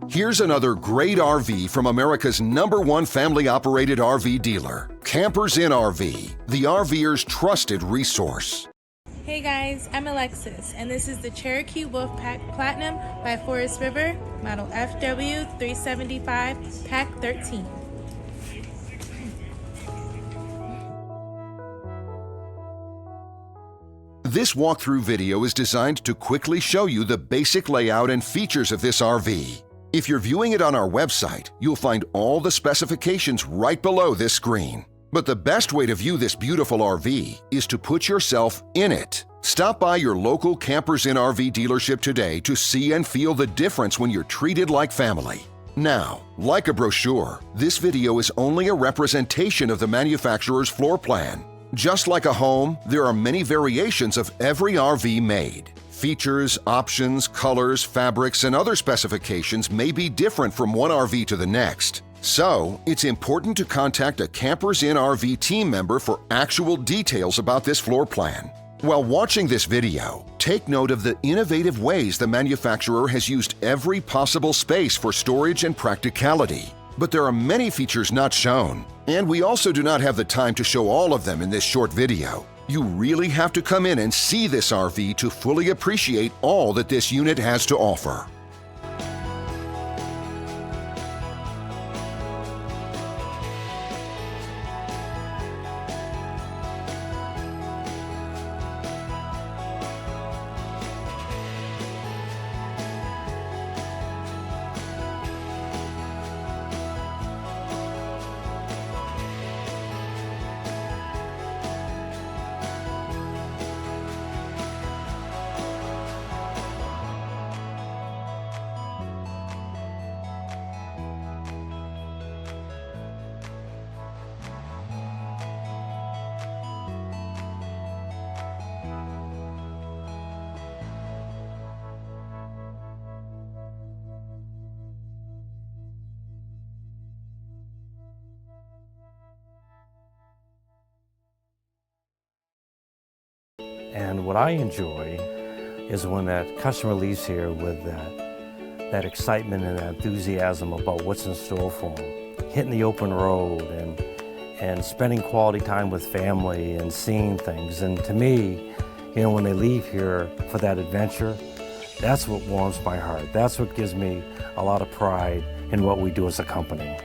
Here's another great RV from America's #1 family-operated RV dealer, Campers Inn RV, the RVer's trusted resource. Hey guys, I'm Alexis, and this is the Cherokee Wolf Pack Platinum by Forest River, model FW-375Pack13. This walkthrough video is designed to quickly show you the basic layout and features of this RV. If you're viewing it on our website, you'll find all the specifications right below this screen. But the best way to view this beautiful RV is to put yourself in it. Stop by your local Campers Inn RV dealership today to see and feel the difference when you're treated like family. Now, like a brochure, this video is only a representation of the manufacturer's floor plan. Just like a home, there are many variations of every RV made. Features, options, colors, fabrics, and other specifications may be different from one RV to the next. So, it's important to contact a Campers Inn RV team member for actual details about this floor plan. While watching this video, take note of the innovative ways the manufacturer has used every possible space for storage and practicality. But there are many features not shown, and we also do not have the time to show all of them in this short video. You really have to come in and see this RV to fully appreciate all that this unit has to offer. And what I enjoy is when that customer leaves here with that excitement and that enthusiasm about what's in store for them. Hitting the open road and spending quality time with family and seeing things. And to me, you know, when they leave here for that adventure, that's what warms my heart. That's what gives me a lot of pride in what we do as a company.